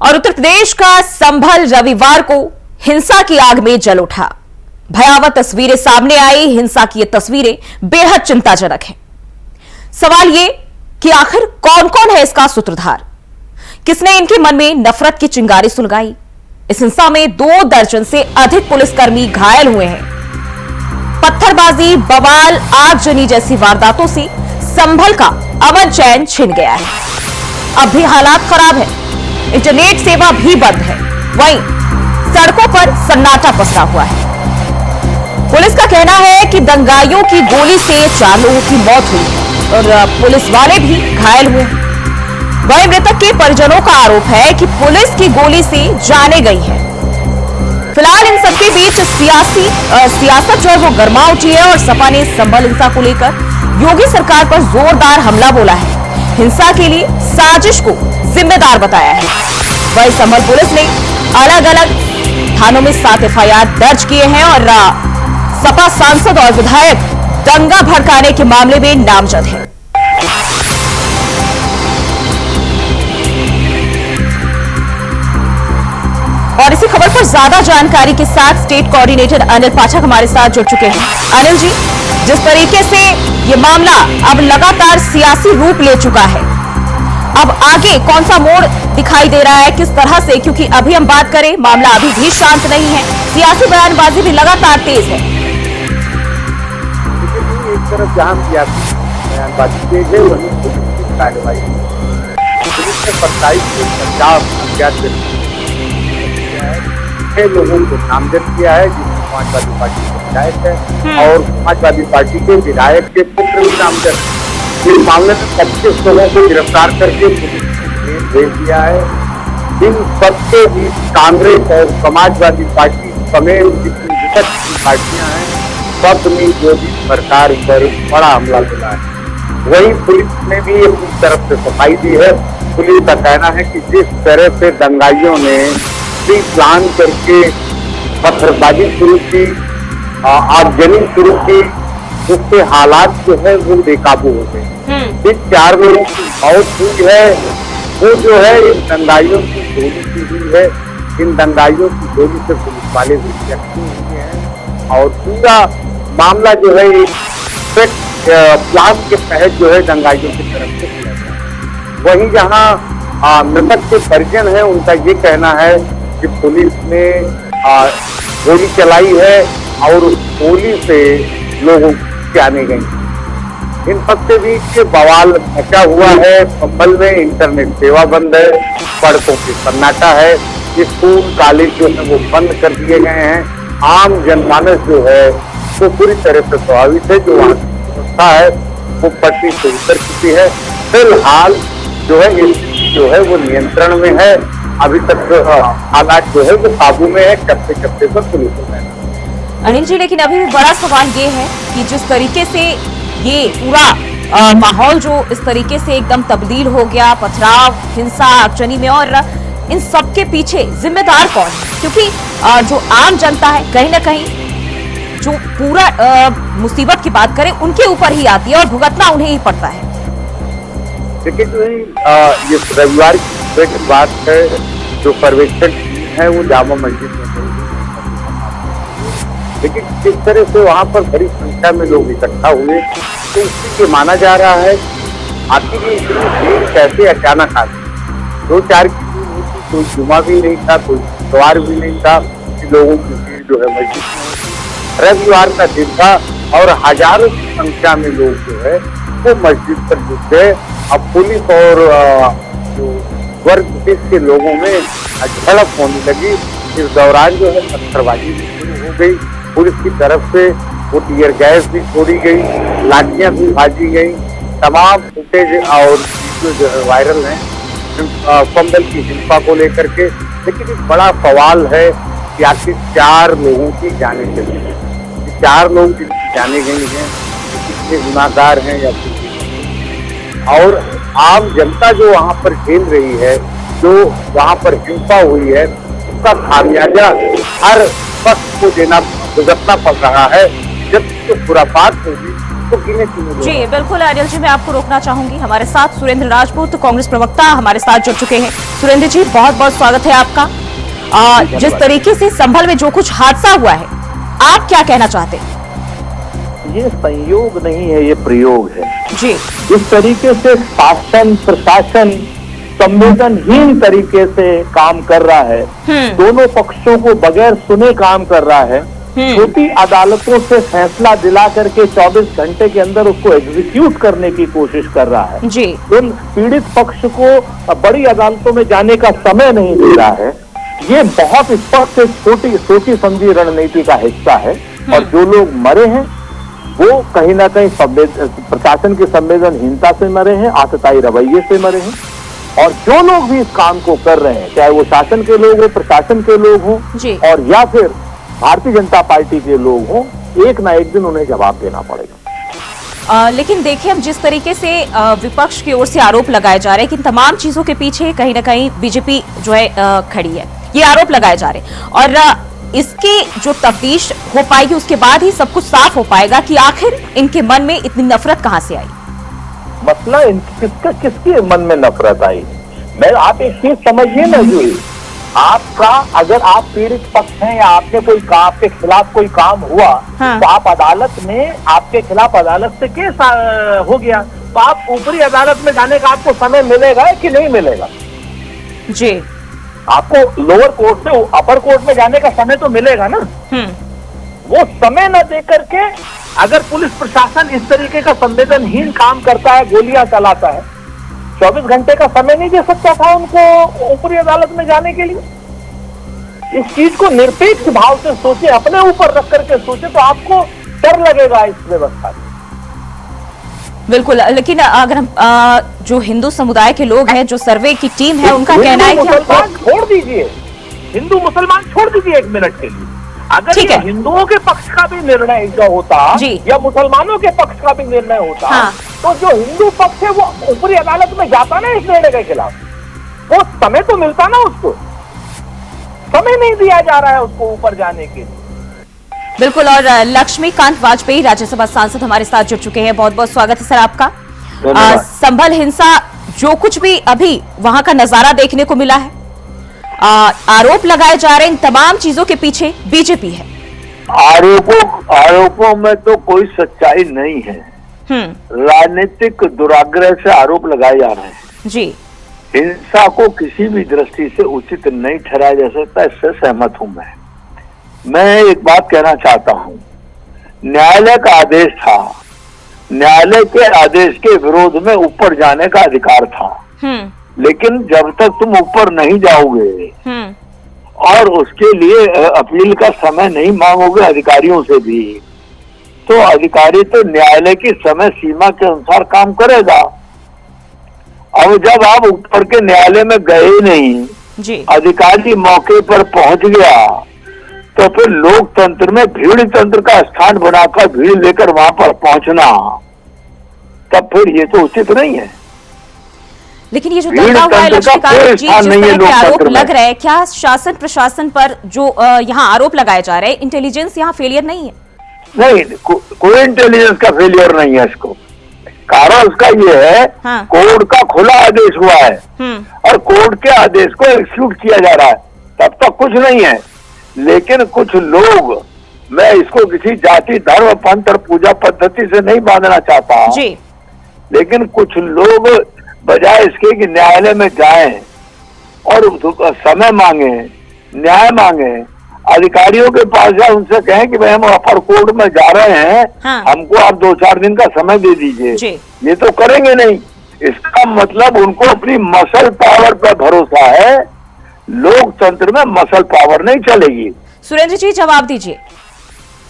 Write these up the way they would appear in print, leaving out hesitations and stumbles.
और उत्तर प्रदेश का संभल रविवार को हिंसा की आग में जल उठा। भयावह तस्वीरें सामने आई। हिंसा की ये तस्वीरें बेहद चिंताजनक हैं। सवाल ये कि आखिर कौन कौन है इसका सूत्रधार, किसने इनके मन में नफरत की चिंगारी सुलगाई। इस हिंसा में 2 दर्जन से अधिक पुलिसकर्मी घायल हुए हैं। पत्थरबाजी, बवाल, आगजनी जैसी वारदातों से संभल का अमन चैन छिन गया है। अब भी हालात खराब है, इंटरनेट सेवा भी बंद है, वहीं सड़कों पर सन्नाटा पसरा हुआ है। पुलिस का कहना है कि दंगाइयों की गोली से 4 लोगों की मौत हुई है और पुलिस वाले भी घायल हुए हैं। वहीं मृतक के परिजनों का आरोप है कि पुलिस की गोली से जाने गई है। फिलहाल इन सबके बीच सियासत जो है वो गर्मा उठी है और सपा ने संभल हिंसा को लेकर योगी सरकार पर जोरदार हमला बोला है। हिंसा के लिए साजिश को जिम्मेदार बताया है। वहीं संभल पुलिस ने अलग अलग थानों में 7 FIR दर्ज किए हैं और सपा सांसद और विधायक दंगा भड़काने के मामले में नामजद है। और इसी खबर पर ज्यादा जानकारी के साथ स्टेट कोऑर्डिनेटर अनिल पाठक हमारे साथ जुड़ चुके हैं। अनिल जी, जिस तरीके से ये मामला अब लगातार सियासी रूप ले चुका है, अब आगे कौन सा मोड़ दिखाई दे रहा है, किस तरह से? क्योंकि अभी हम बात करें, मामला अभी भी शांत नहीं है, सियासी बयानबाजी भी लगातार तेज है। एक तरफ जहां सियासी बयानबाजी तेज है, वहीं पुलिस की कार्रवाई। पुलिस ने 27 पंजाब अज्ञात लोगों को नामजद किया है, जिसमें समाजवादी पार्टी के विधायक है और समाजवादी पार्टी के विधायक के पुत्र भी नामजद। इस मामले में 25 लोगों को गिरफ्तार करके पुलिस ने भेज दिया है। इन सबके बीच कांग्रेस और समाजवादी पार्टी समेत जितनी विपक्षी पार्टियां हैं, सबने योगी सरकार पर बड़ा हमला बोला है। वही पुलिस ने भी अपनी तरफ से सफाई दी है। पुलिस का कहना है कि जिस तरह से दंगाइयों ने प्लान करके पत्थरबाजी शुरू की, आगजनी शुरू की, उससे हालात जो है वो बेकाबू हो गए। जिस 4 लोगों की मौत हुई है वो जो है इन दंगाइयों की गोली की हुई है। इन दंगाइयों की गोली से पुलिस वाले भी जख्मी हुए हैं और पूरा मामला जो है एक प्लान के तहत जो है दंगाइयों की तरफ से किया गया। वहीं जहाँ मृतक के परिजन है, उनका ये कहना है कि पुलिस ने गोली चलाई है और उस गोली से लोगों की जाने गई। इन सबके बीच ये बवाल मचा हुआ है। संभल में इंटरनेट सेवा बंद है, सड़कों की सन्नाटा है, स्कूल कॉलेज जो है वो बंद कर दिए गए हैं। आम जनमानस जो है वो पूरी तरह से प्रभावित है। जो वहाँ की व्यवस्था है वो पटरी से उतर चुकी है। फिलहाल जो है वो नियंत्रण में है। अभी तक हालात जो है वो काबू में है। कब्जे पर पुलिस है। अनिल जी, लेकिन अभी भी बड़ा सवाल ये है कि जिस तरीके से ये पूरा माहौल जो इस तरीके से एकदम तब्दील हो गया, पथराव, हिंसा, आगजनी में, और इन सब के पीछे जिम्मेदार कौन है? क्योंकि जो आम जनता है कहीं ना कहीं जो पूरा मुसीबत की बात करें उनके ऊपर ही आती है और भुगतना उन्हें ही पड़ता है। देखिए, जो ये रविवार की बात है, जो पर्यवेक्षण है वो जामा मस्जिद में गई, लेकिन जिस तरह से वहाँ पर बड़ी संख्या में लोग इकट्ठा हुए, तो उससे ये माना जा रहा है आखिर ये भीड़ कैसे अचानक आ गई। 2-4 की भीड़ होती, कोई जुमा भी नहीं था, कोई सवार भी नहीं था कि लोगों की भीड़ जो है मस्जिद में होती। रविवार का दिन था और हजारों की संख्या में लोग जो है वो मस्जिद पर जुट गए। अब पुलिस और जो वर्ग के लोगों में झड़प होने लगी। इस दौरान जो है पत्थरबाजी भी शुरू हो गई। पुलिस की तरफ से वो टीयर गैस भी छोड़ी गई, लाठियां भी भाजी गई। तमाम फुटेज और वीडियो जो है वायरल हैं संभल की हिंसा को लेकर के। लेकिन एक बड़ा सवाल है कि आखिर 4 लोगों की जाने चली, 4 लोग जिनकी जाने गई हैं, कितने गुनाहगार हैं या और आम जनता जो वहाँ पर झेल रही है, जो वहाँ पर हिंसा हुई है, उसका खामियाजा हर पक्ष को भुगतना पड़ रहा है। जब तो खुराफात होगी उसको गिने चुने जी बिल्कुल अनिल जी, मैं आपको रोकना चाहूंगी। हमारे साथ सुरेंद्र राजपूत, कांग्रेस प्रवक्ता, हमारे साथ जुड़ चुके हैं। सुरेंद्र जी, बहुत बहुत स्वागत है आपका। जिस तरीके से संभल में जो कुछ हादसा हुआ है, आप क्या कहना चाहते हैं? ये संयोग नहीं है, ये प्रयोग है जी। जिस तरीके से शासन प्रशासन संवेदनहीन तरीके से काम कर रहा है, दोनों पक्षों को बगैर सुने काम कर रहा है, छोटी अदालतों से फैसला दिला करके 24 घंटे के अंदर उसको एग्जीक्यूट करने की कोशिश कर रहा है जी। तो पीड़ित पक्ष को बड़ी अदालतों में जाने का समय नहीं दे रहा है। ये बहुत स्पष्ट सोची समझी रणनीति का हिस्सा है। और जो लोग मरे हैं वो कहीं ना कहीं प्रशासन की संवेदनहीनता से मरे हैं, आतताई रवैये से मरे हैं। और जो लोग भी इस काम को कर रहे हैं, चाहे वो शासन के लोग हो, प्रशासन के लोग हों, और या फिर भारतीय जनता पार्टी के लोग हों, एक ना एक दिन उन्हें जवाब देना पड़ेगा। लेकिन देखिए, अब जिस तरीके से विपक्ष की ओर से आरोप लगाए जा रहे हैं कि तमाम चीजों के पीछे कहीं ना कहीं बीजेपी जो है खड़ी है, ये आरोप लगाए जा रहे हैं। और इसकी जो तफ्तीश हो पाएगी उसके बाद ही सब कुछ साफ हो पाएगा कि आखिर इनके मन में इतनी नफरत कहां से आई। मसला किसके मन में नफरत आई? आप एक चीज समझिए ना जी, आपका अगर आप पीड़ित पक्ष हैं या आपके खिलाफ कोई काम हुआ, तो आप अदालत में, आपके खिलाफ अदालत से केस हो गया, तो आप ऊपरी अदालत में जाने का आपको समय मिलेगा कि नहीं मिलेगा? जी। आपको लोअर कोर्ट से अपर कोर्ट में जाने का समय तो मिलेगा ना। वो समय न दे करके अगर पुलिस प्रशासन इस तरीके का संवेदनहीन काम करता है, गोलियां चलाता है, 24 घंटे का समय नहीं दे सकता था उनको ऊपरी अदालत में जाने के लिए? इस चीज को निरपेक्ष भाव से सोचे, अपने ऊपर रख करके सोचे, तो आपको डर लगेगा इस व्यवस्था से। बिल्कुल, लेकिन अगर हम जो हिंदू समुदाय के लोग हैं, जो सर्वे की टीम है, उनका कहना है कि मुसलमान छोड़ दीजिए, हिंदू मुसलमान छोड़ दीजिए एक मिनट के लिए। अगर ये हिंदुओं के पक्ष का भी निर्णय का होता या मुसलमानों के पक्ष का भी निर्णय होता, तो जो हिंदू पक्ष है वो ऊपरी अदालत में जाता ना इस निर्णय के खिलाफ, वो समय तो मिलता ना, उसको समय नहीं दिया जा रहा है उसको ऊपर जाने के लिए। बिल्कुल। और लक्ष्मीकांत वाजपेयी, राज्यसभा सांसद, हमारे साथ जुड़ चुके हैं। बहुत बहुत स्वागत है सर आपका। संभल हिंसा, जो कुछ भी अभी वहां का नजारा देखने को मिला है, आरोप लगाए जा रहे हैं, इन तमाम चीजों के पीछे बीजेपी है। आरोपों में तो कोई सच्चाई नहीं है। राजनीतिक दुराग्रह से आरोप लगाए जा रहे हैं जी। हिंसा को किसी भी दृष्टि से उचित नहीं ठहराया जा सकता, इससे सहमत हूं मैं एक बात कहना चाहता हूं, न्यायालय का आदेश था, न्यायालय के आदेश के विरोध में ऊपर जाने का अधिकार था, लेकिन जब तक तुम ऊपर नहीं जाओगे और उसके लिए अपील का समय नहीं मांगोगे अधिकारियों से भी, तो अधिकारी तो न्यायालय की समय सीमा के अनुसार काम करेगा। अब जब आप ऊपर के न्यायालय में गए नहीं जी, अधिकारी मौके पर पहुंच गया, तो फिर लोकतंत्र में भीड़ तंत्र का स्थान बनाकर भीड़ लेकर वहां पर पहुंचना, तब फिर ये तो उचित नहीं है। लेकिन ये जो दंगा हुआ है लक्ष्मीकांत जी, जिस तरह के आरोप लग रहे हैं, क्या शासन प्रशासन पर जो यहाँ आरोप लगाए जा रहे हैं, इंटेलिजेंस यहाँ फेलियर नहीं है? नहीं, कोई इंटेलिजेंस का फेलियर नहीं है। इसको कारण उसका ये है, कोर्ट का खुला आदेश हुआ है और कोर्ट के आदेश को एक्सिक्यूट किया जा रहा है, तब तक कुछ नहीं है। लेकिन कुछ लोग, मैं इसको किसी जाति धर्म पंथ और पूजा पद्धति से नहीं बांधना चाहता जी, लेकिन कुछ लोग बजाय इसके कि न्यायालय में जाएं और समय मांगे, न्याय मांगे, अधिकारियों के पास जाए, उनसे कहें कि भाई हम अपर कोर्ट में जा रहे हैं, हमको आप 2-4 दिन का समय दे दीजिए, ये तो करेंगे नहीं। इसका मतलब उनको अपनी मसल पावर पर भरोसा है, लोकतंत्र में मसल पावर नहीं चलेगी। सुरेंद्र जी जवाब दीजिए।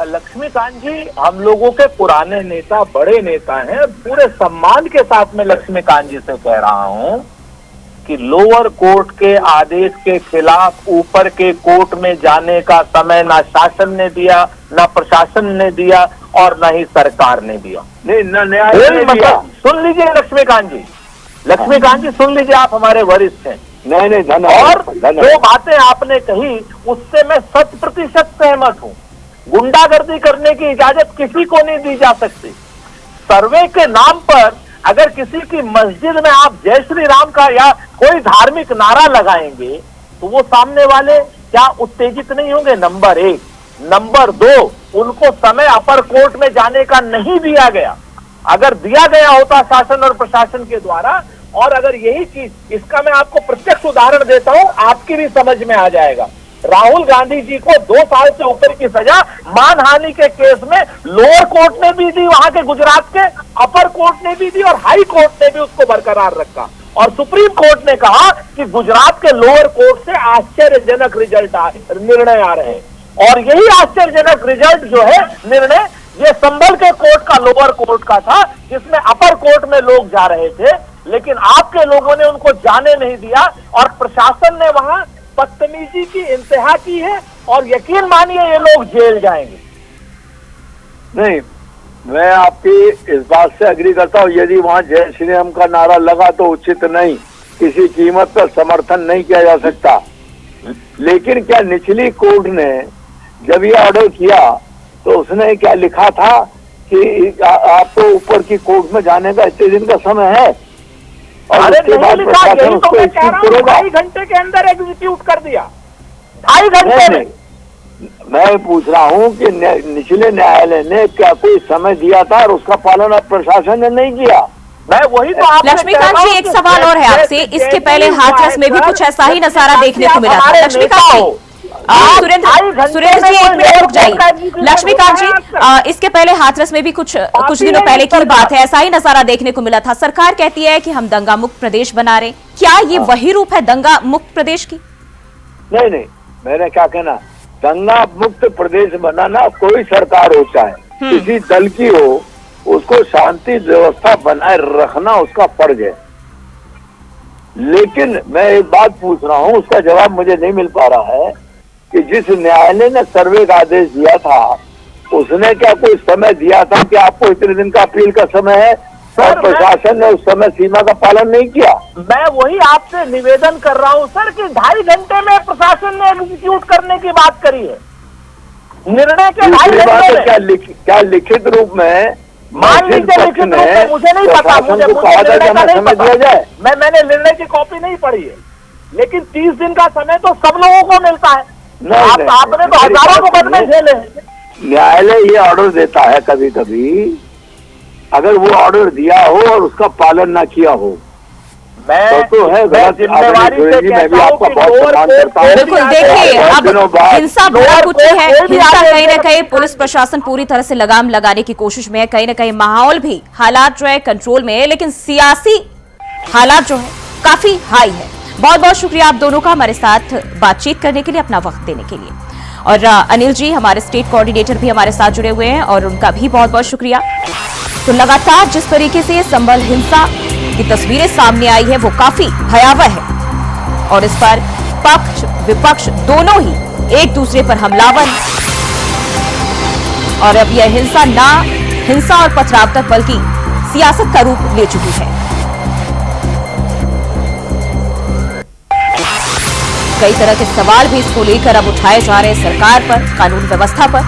लक्ष्मीकांत जी हम लोगों के पुराने नेता, बड़े नेता हैं, पूरे सम्मान के साथ में लक्ष्मीकांत जी से कह रहा हूं कि लोअर कोर्ट के आदेश के खिलाफ ऊपर के कोर्ट में जाने का समय ना शासन ने दिया, ना प्रशासन ने दिया और ना ही सरकार ने दिया। नहीं, ना न्यायालय ने दिया। सुन लीजिए लक्ष्मीकांत जी सुन लीजिए, आप हमारे वरिष्ठ हैं। नहीं, धन्यवाद। और जो बातें आपने कही उससे मैं 100% सहमत हूँ। गुंडागर्दी करने की इजाजत किसी को नहीं दी जा सकती। सर्वे के नाम पर अगर किसी की मस्जिद में आप जय श्री राम का या कोई धार्मिक नारा लगाएंगे तो वो सामने वाले क्या उत्तेजित नहीं होंगे? नंबर 1। नंबर 2, उनको समय अपर कोर्ट में जाने का नहीं दिया गया। अगर दिया गया होता शासन और प्रशासन के द्वारा, और अगर यही चीज, इसका मैं आपको प्रत्यक्ष उदाहरण देता हूं, आपकी भी समझ में आ जाएगा। राहुल गांधी जी को 2 साल से ऊपर की सजा मानहानि के केस में लोअर कोर्ट ने भी दी, वहां के गुजरात के अपर कोर्ट ने भी दी, और हाई कोर्ट ने भी उसको बरकरार रखा। और सुप्रीम कोर्ट ने कहा कि गुजरात के लोअर कोर्ट से आश्चर्यजनक निर्णय आ रहे हैं। और यही आश्चर्यजनक रिजल्ट जो है, निर्णय, ये संभल के कोर्ट का, लोअर कोर्ट का था, जिसमें अपर कोर्ट में लोग जा रहे थे, लेकिन आपके लोगों ने उनको जाने नहीं दिया और प्रशासन ने वहां बदतमीजी की इंतहा की है। और यकीन मानिए ये लोग जेल जाएंगे। नहीं, मैं आपकी इस बात से अग्री करता हूँ। यदि वहाँ जय श्री राम का नारा लगा तो उचित नहीं, किसी कीमत पर समर्थन नहीं किया जा सकता। लेकिन क्या निचली कोर्ट ने जब ये ऑर्डर किया तो उसने क्या लिखा था कि आपको ऊपर की कोर्ट में जाने का इतने दिन का समय है? और उसके बाद प्रशासन उसको एग्जीक्यूट करेगा। 2.5 घंटे के अंदर एग्जीक्यूट कर दिया, 2.5 घंटे में। मैं पूछ रहा हूँ कि निचले न्यायालय ने क्या कोई समय दिया था और उसका पालन अब प्रशासन ने नहीं किया? मैं वही तो आपसे लक्ष्मीकांत जी, एक सवाल और है आपसे। इसके पहले हाथरस में भी कुछ ऐसा ही नजारा देखने को मिला था। लक्ष्मीकांत जी, सुरेंद्र जी, एक मिनट रुक जाइए। लक्ष्मीकांत जी, इसके पहले हाथरस में भी कुछ दिनों पहले की बात है, ऐसा ही नजारा देखने को मिला था। सरकार कहती है कि हम दंगा मुक्त प्रदेश बना रहे, क्या ये वही रूप है दंगा मुक्त प्रदेश की? नहीं, मैंने क्या कहना, दंगा मुक्त प्रदेश बनाना कोई सरकार हो चाहे किसी दल की हो, उसको शांति व्यवस्था बनाए रखना उसका फर्ज है। लेकिन मैं एक बात पूछ रहा हूँ, उसका जवाब मुझे नहीं मिल पा रहा है कि जिस न्यायालय ने सर्वे का आदेश दिया था उसने क्या कोई समय दिया था कि आपको इतने दिन का अपील का समय है? और प्रशासन ने उस समय सीमा का पालन नहीं किया। मैं वही आपसे निवेदन कर रहा हूं सर कि 2.5 घंटे में प्रशासन ने एग्जीक्यूट करने की बात करी है। निर्णय के 2.5 घंटे में क्या लिखित रूप में? मान लीजिए लिखित रूप में, मुझे नहीं पता, मुझे निर्णय का नहीं पता, मैंने निर्णय की कॉपी नहीं पढ़ी है, लेकिन 30 दिन का समय तो सब लोगों को मिलता है। आपने तो हजारों मुकदमे झेले हैं। न्यायालय ये ऑर्डर देता है कभी कभी, अगर वो ऑर्डर दिया हो और उसका पालन ना किया हो मैं तो है गलत। जिम्मेवारी से कहता हूं कि बिल्कुल, देखिए अब हिंसा बहुत कुछ है। हिंसा कहीं ना कहीं पुलिस प्रशासन पूरी तरह से लगाम लगाने की कोशिश में है, कहीं ना कहीं माहौल भी, हालात जो है कंट्रोल में है, लेकिन सियासी हालात जो है काफी हाई है। बहुत बहुत शुक्रिया आप दोनों का हमारे साथ बातचीत करने के लिए, अपना वक्त देने के लिए। और अनिल जी हमारे स्टेट कोऑर्डिनेटर भी हमारे साथ जुड़े हुए हैं और उनका भी बहुत बहुत शुक्रिया। तो लगातार जिस तरीके से संभल हिंसा की तस्वीरें सामने आई है वो काफी भयावह है और इस पर पक्ष विपक्ष दोनों ही एक दूसरे पर हमलावर, और अब यह हिंसा और पथराव तक बल्कि सियासत का रूप ले चुकी है। कई तरह के सवाल भी इसको लेकर अब उठाए जा रहे हैं सरकार पर, कानून व्यवस्था पर।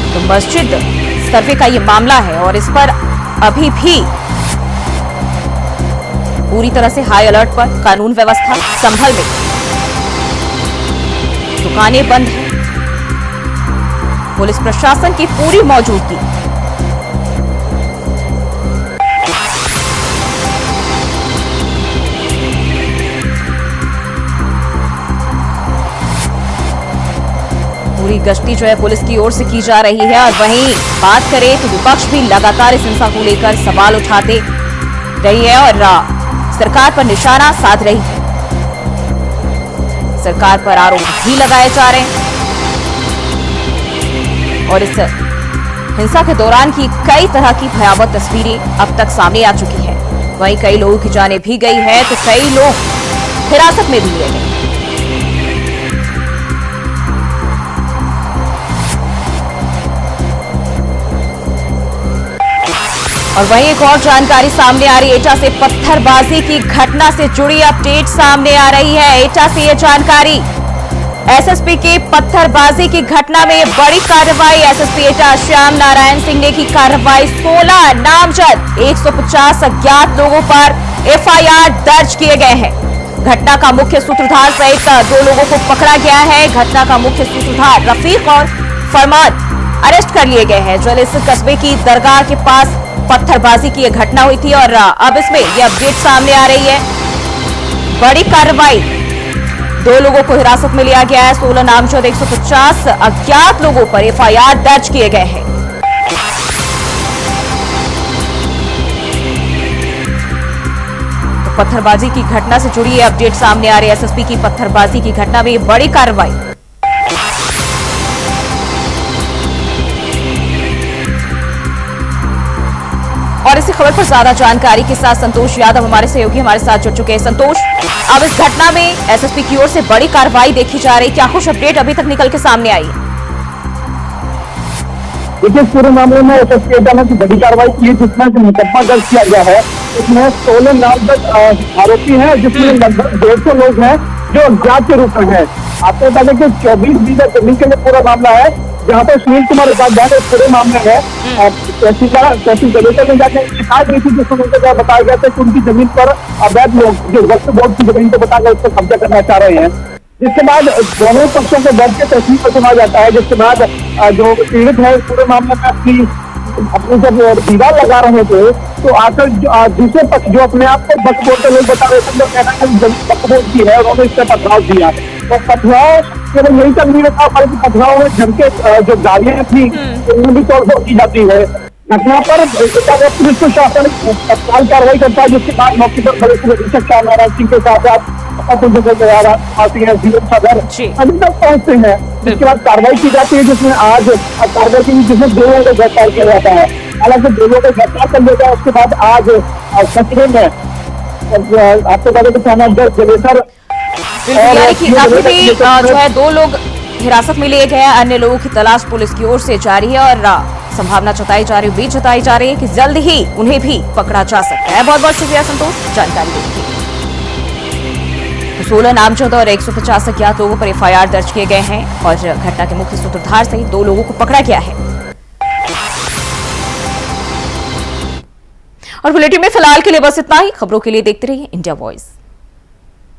तो मस्जिद सर्वे का ये मामला है और इस पर अभी भी पूरी तरह से हाई अलर्ट पर कानून व्यवस्था। संभल में दुकानें बंद हैं, पुलिस प्रशासन की पूरी मौजूदगी। पूरी गश्ती जो है पुलिस की ओर से की जा रही है। और वहीं बात करें तो विपक्ष भी लगातार इस हिंसा को लेकर सवाल उठाते रही है और सरकार पर निशाना साध रही है। सरकार पर आरोप भी लगाए जा रहे हैं और इस हिंसा के दौरान की कई तरह की भयावह तस्वीरें अब तक सामने आ चुकी है। वहीं कई लोगों की जानें भी गई है तो कई लोग हिरासत में भी लिए गए। और वहीं एक और जानकारी सामने आ रही है, एटा से पत्थरबाजी की घटना से जुड़ी अपडेट सामने आ रही है। एटा से ये जानकारी, एसएसपी के पत्थरबाजी की घटना में बड़ी कार्रवाई। एसएसपी एटा श्याम नारायण सिंह ने की कार्रवाई। 16 नामजद 150 अज्ञात लोगों पर एफआईआर दर्ज किए गए हैं। घटना का मुख्य सूत्रधार सहित 2 लोगों को पकड़ा गया है। घटना का मुख्य सूत्रधार रफीक और फरमान अरेस्ट कर लिए गए हैं। ज्वेलिस कस्बे की दरगाह के पास पत्थरबाजी की यह घटना हुई थी और अब इसमें यह अपडेट सामने आ रही है। बड़ी कार्रवाई, 2 लोगों को हिरासत में लिया गया है। 16 नामजद 150 अज्ञात लोगों पर एफआईआर दर्ज किए गए हैं। तो पत्थरबाजी की घटना से जुड़ी ये अपडेट सामने आ रही है। एसएसपी की पत्थरबाजी की घटना में बड़ी कार्रवाई। और इसी खबर पर ज्यादा जानकारी के साथ संतोष यादव हमारे सहयोगी हमारे साथ जुड़ चुके हैं। संतोष, अब इस घटना में एसएसपी की ओर से बड़ी कार्रवाई देखी जा रही, क्या कुछ अपडेट अभी तक निकल के सामने आई है? देखिए, इस पूरे मामले में एसएसपी एटा ने बड़ी कार्रवाई की है, जिसमें मुकदमा दर्ज किया गया है। इसमें 16 नामजद आरोपी हैं, जिसमें लगभग 150 लोग हैं जो अज्ञात के रूप में है। आपको बता दें कि 24 बीघा जमीन के लिए पूरा मामला है, जहाँ पर सुनील कुमार उपाध्याय इस पूरे मामले में तहसील जलेसर में जाकर शिकायत की थी, जिसमें उनको बताया गया था कि उनकी जमीन पर अवैध लोग जो वक्फ बोर्ड की जमीन को बताकर उस पर कब्जा करना चाह रहे हैं। जिसके बाद दोनों पक्षों को बैठ के तहसील पर सुना जाता है। जिसके बाद जो पीड़ित है इस पूरे मामले में अपनी जब दीवार लगा रहे थे, तो आकर दूसरे पक्ष जो अपने आप को वक्फ बोर्ड के लोग बता रहे थे, कहना है वक्फ बोर्ड की है, उन्होंने इस पर पथराव दिया। तो पथराव केवल यही तक नहीं रखा, बल्कि पथराव में जम के जो गाड़ियां थी उनमें भी तोड़फोड़ की जाती है। घटना पर पुलिस प्रशासन तत्काल कार्रवाई करता है, जिसके बाद मौके पर बड़े निरीक्षक श्याम नारायण सिंह के साथ अभी तक पहुंचते हैं। जिसके बाद कार्रवाई की जाती है, जिसमें आज कार्रवाई की जिसमें 2 लोगों को गिरफ्तार किया जाता है। हालांकि 2 लोगों को गिरफ्तार कर लिया गया। उसके बाद आज कचरे में आपको बता दें कि थाना जलेसर अभी भी जो है 2 लोग हिरासत में लिए गए हैं। अन्य लोगों की तलाश पुलिस की ओर से जारी है और संभावना जताई जा रही, उम्मीद जताई जा रही है कि जल्द ही उन्हें भी पकड़ा जा सकता है। बहुत बहुत शुक्रिया संतोष जानकारी देने के लिए। 16 नामजद और 150 अज्ञात लोगों पर एफआईआर दर्ज किए गए हैं और घटना के मुख्य सूत्रधार सहित 2 लोगों को पकड़ा गया है। और बुलेटिन में फिलहाल के लिए बस इतना ही। खबरों के लिए देखते रहिए इंडिया वॉइस।